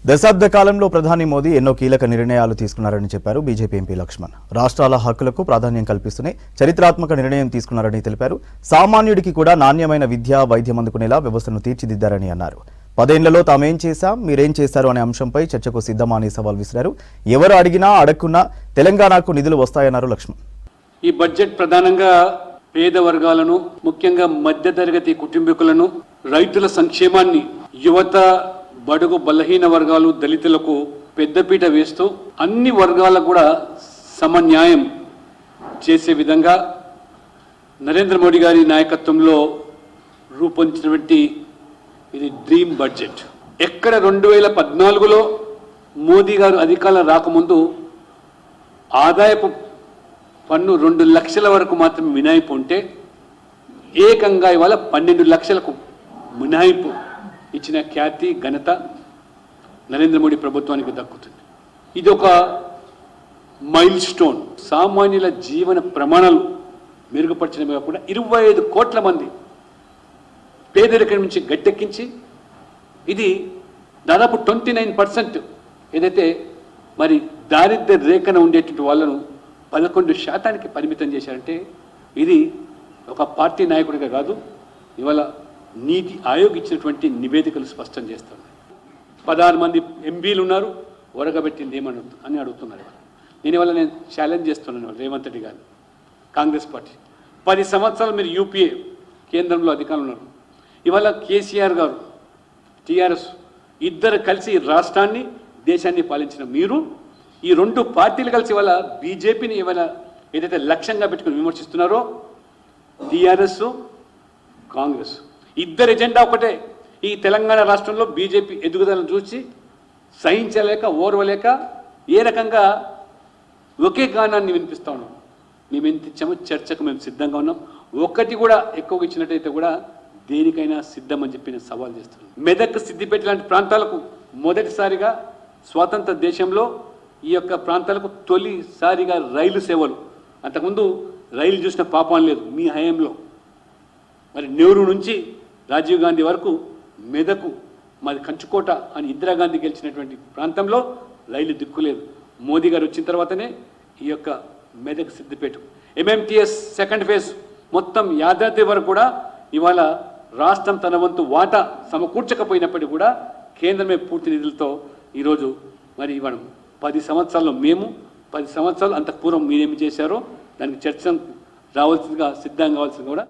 దశాబ్ద కాలంలో ప్రధాని మోదీ ఎన్నో కీలక నిర్ణయాలు తీసుకున్నారని చెప్పారు బీజేపీ ఎంపీ లక్ష్మణ్. రాష్ట్రాల హక్కులకు ప్రాధాన్యం కల్పిస్తూనే చరిత్రాత్మక నిర్ణయం తీసుకున్నారని తెలిపారు. సామాన్యుడికి కూడా నాణ్యమైన విద్య, వైద్యం అందుకునేలా వ్యవస్థను తీర్చిదిద్దారని అన్నారు. 10 ఏళ్లలో తామేం చేశాం, మీరేం చేశారు అనే అంశంపై చర్చకు సిద్ధమా అని సవాల్ విసిరారు. ఎవరు అడిగినా అడగకున్నా తెలంగాణకు నిధులు వస్తాయన్నారు లక్ష్మణ్. ఈ బడ్జెట్ ప్రధానంగా పేద వర్గాలను, ముఖ్యంగా మధ్యతరగతి కుటుంబీకులను, రైతుల సంక్షేమాన్ని, యువత, బడుగు బలహీన వర్గాలు, దళితులకు పెద్దపీట వేస్తూ అన్ని వర్గాలకు కూడా సమన్యాయం చేసే విధంగా నరేంద్ర మోడీ గారి నాయకత్వంలో రూపొందించినటువంటి ఇది డ్రీమ్ బడ్జెట్. ఎక్కడ 2014లో మోదీ గారు అధికారం రాకముందు ఆదాయపు పన్ను 2 లక్షల వరకు మాత్రమే మినహాయింపు ఉంటే ఏకంగా ఇవాళ 12 లక్షలకు మినహాయింపు ఇచ్చిన ఖ్యాతి, ఘనత నరేంద్ర మోడీ ప్రభుత్వానికి దక్కుతుంది. ఇది ఒక మైల్ స్టోన్. సామాన్యుల జీవన ప్రమాణాలు మెరుగుపరచడమే కాకుండా 25 కోట్ల మంది పేదరికం నుంచి గట్టెక్కించి ఇది దాదాపు 29% ఏదైతే మరి దారిద్ర్య రేఖన ఉండేటువంటి వాళ్ళను 11% పరిమితం చేశారంటే ఇది ఒక పార్టీ నాయకుడిగా కాదు, ఇవాళ నీతి ఆయోగ్ ఇచ్చినటువంటి నివేదికలు స్పష్టం చేస్తున్నాయి. 16 మంది ఎంపీలు ఉన్నారు, ఒరగబెట్టింది అని అడుగుతున్నారు. దీనివల్ల నేను ఛాలెంజ్ చేస్తున్నాను రేవంత్ రెడ్డి గారు, కాంగ్రెస్ పార్టీ. 10 సంవత్సరాలు మీరు యూపీఏ కేంద్రంలో అధికారంలో ఉన్నారు. ఇవాళ కేసీఆర్ గారు, టీఆర్ఎస్ ఇద్దరు కలిసి రాష్ట్రాన్ని, దేశాన్ని పాలించిన మీరు ఈ 2 పార్టీలు కలిసి ఇవాళ బీజేపీని ఇవాళ ఏదైతే లక్ష్యంగా పెట్టుకుని విమర్శిస్తున్నారో, టీఆర్ఎస్, కాంగ్రెస్ ఇద్దరు ఎజెండా ఒకటే. ఈ తెలంగాణ రాష్ట్రంలో బీజేపీ ఎదుగుదలను చూసి సహించలేక, ఓర్వలేక ఏ రకంగా ఒకే గానాన్ని వినిపిస్తా ఉన్నాం. మేము ఎంత ఇచ్చామో చర్చకు మేము సిద్ధంగా ఉన్నాం. ఒక్కటి కూడా ఎక్కువగా ఇచ్చినట్టయితే కూడా దేనికైనా సిద్ధమని చెప్పి నేను సవాల్ చేస్తున్నాను. మెదక్, సిద్దిపేట లాంటి ప్రాంతాలకు మొదటిసారిగా స్వాతంత్ర దేశంలో ఈ యొక్క ప్రాంతాలకు తొలిసారిగా రైలు సేవలు. అంతకుముందు రైలు చూసిన పాపం లేదు మీ హయాంలో. మరి నెహ్రూ నుంచి రాజీవ్ గాంధీ వరకు మెదకు, మాది కంచుకోట అని ఇందిరాగాంధీ గెలిచినటువంటి ప్రాంతంలో రైలు దిక్కులేదు. మోదీ గారు వచ్చిన తర్వాతనే ఈ యొక్క Medak, Siddipet MMTS second phase మొత్తం యాదాద్రి వరకు కూడా ఇవాళ రాష్ట్రం తన వంతు వాటా సమకూర్చకపోయినప్పటికీ కూడా కేంద్రమే పూర్తి నిధులతో ఈరోజు మరి ఇవ్వడం. 10 సంవత్సరాల్లో మేము, 10 సంవత్సరాలు అంత పూర్వం మీరేమి చేశారో దానికి చర్చ రావాల్సిందిగా, సిద్ధంగా కావాల్సింది కూడా